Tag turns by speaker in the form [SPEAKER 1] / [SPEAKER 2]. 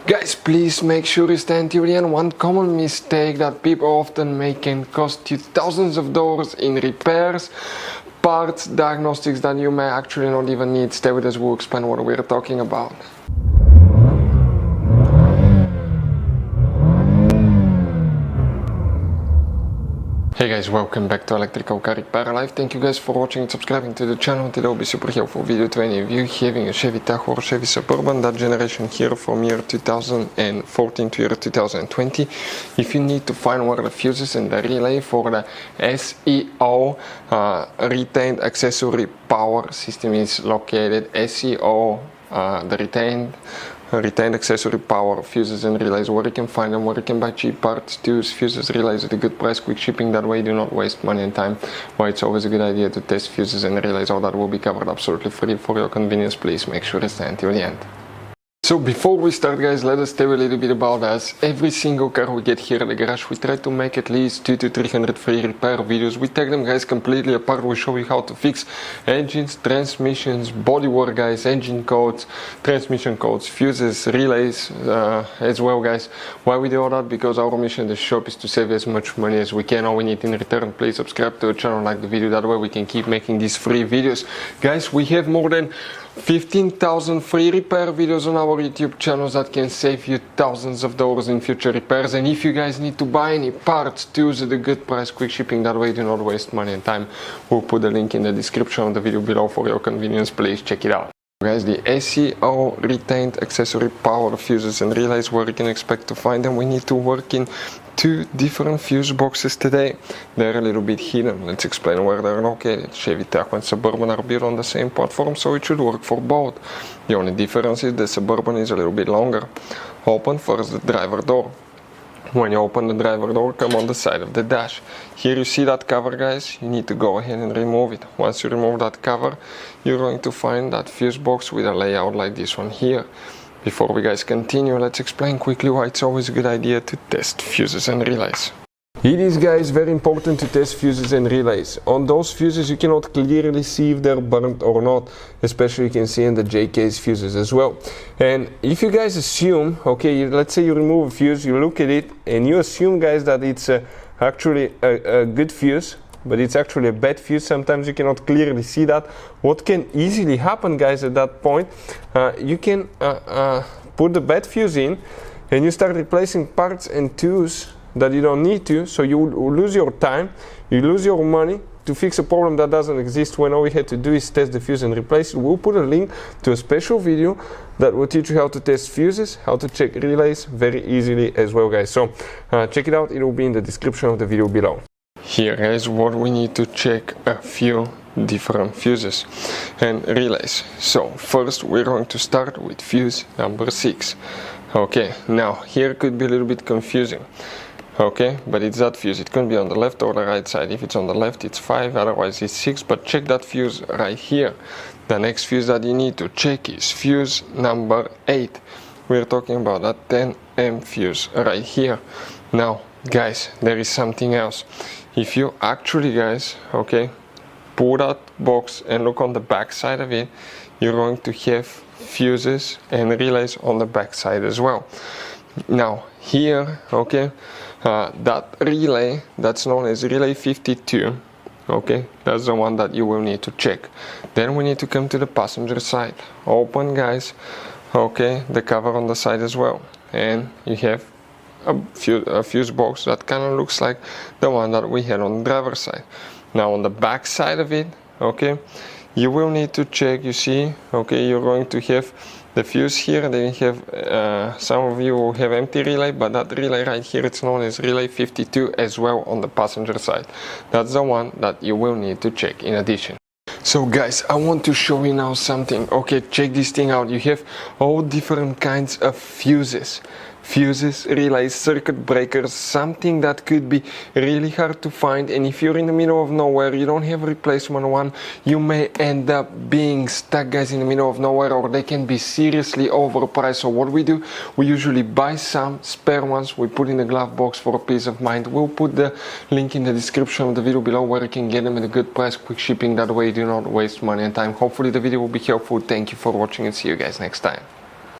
[SPEAKER 1] Guys, please make sure you stand till the end. One common mistake that people often make can cost you thousands of dollars in repairs, parts, diagnostics that you may actually not even need. Stay with us, we'll explain what we're talking about. Hey guys, welcome back to Electrical Car Repair Live. Thank you guys for watching and subscribing to the channel. Today will be super helpful video to any of you having a Chevy Tahoe or Chevy Suburban, that generation here from year 2014 to year 2020. If you need to find where the fuses and the relay for the SEO retained accessory power system is located, SEO, the retained accessory power fuses and relays, where you can find them, where you can buy cheap parts, tools, fuses, relays at a good price, quick shipping. That way you do not waste money and time. Why it's always a good idea to test fuses and relays. All that will be covered absolutely free for your convenience. Please make sure to stay until the end. So before we start, guys, let us tell you a little bit about us. Every single car we get here at the garage, we try to make at least 200 to 300 free repair videos. We take them, guys, completely apart. We show you how to fix engines, transmissions, bodywork, guys, engine codes, transmission codes, fuses, relays as well, guys. Why we do all that? Because our mission in the shop is to save as much money as we can. All we need in return, please subscribe to the channel, like the video. That way we can keep making these free videos. Guys, we have more than 15,000 free repair videos on our YouTube channels that can save you thousands of dollars in future repairs. And if you guys need to buy any parts, tools at a good price, quick shipping, that way you do not waste money and time, we'll put the link in the description of the video below for your convenience. Please check it out. Guys, the SEO retained accessory power fuses and relays, where you can expect to find them. We need to work in two different fuse boxes today. They're a little bit hidden. Let's explain where they're located. Chevy Tahoe and Suburban are built on the same platform, so it should work for both. The only difference is the Suburban is a little bit longer. Open first the driver door. When you open the driver door, come on the side of the dash. Here you see that cover, guys. You need to go ahead and remove it. Once you remove that cover, you're going to find that fuse box with a layout like this one here. Before we guys continue, let's explain quickly why it's always a good idea to test fuses and relays. It is, guys, very important to test fuses and relays. On those fuses you cannot clearly see if they're burnt or not, especially you can see in the J-case fuses as well. And if you guys assume, okay, let's say you remove a fuse, you look at it and you assume, guys, that it's actually a good fuse, but it's actually a bad fuse. Sometimes you cannot clearly see that. What can easily happen, guys, at that point, you can put the bad fuse in and you start replacing parts and tools that you don't need to, so you will lose your time, you lose your money to fix a problem that doesn't exist, when all we had to do is test the fuse and replace it. We'll put a link to a special video that will teach you how to test fuses, how to check relays very easily as well, guys. So check it out, it will be in the description of the video below. Here, guys, what we need to check a few different fuses and relays. So first we're going to start with fuse number 6. Okay, now here could be a little bit confusing. Okay, but it's that fuse. It can be on the left or the right side. If it's on the left, it's 5, otherwise it's 6. But check that fuse right here. The next fuse that you need to check is fuse number 8. We're talking about that 10 fuse right here. Now, guys, there is something else. If you actually, guys, okay, pull that box and look on the back side of it, you're going to have fuses and relays on the back side as well. Now, here, okay, that relay, that's known as relay 52, okay, that's the one that you will need to check. Then we need to come to the passenger side. Open, guys, okay, the cover on the side as well, and you have a fuse box that kind of looks like the one that we had on the driver's side. Now on the back side of it, okay, you will need to check, you see, okay, you're going to have the fuse here, and then you have, some of you will have empty relay, but that relay right here, it's known as relay 52 as well on the passenger side. That's the one that you will need to check in addition. So guys, I want to show you now something. Okay, check this thing out. You have all different kinds of fuses. Fuses, relays, circuit breakers, something that could be really hard to find, and if you're in the middle of nowhere, you don't have a replacement one, you may end up being stuck, guys, in the middle of nowhere, or they can be seriously overpriced. So what we do, we usually buy some spare ones, we put in the glove box for a peace of mind. We'll put the link in the description of the video below where you can get them at a good price, quick shipping. That way you do not waste money and time. Hopefully the video will be helpful. Thank you for watching and see you guys next time.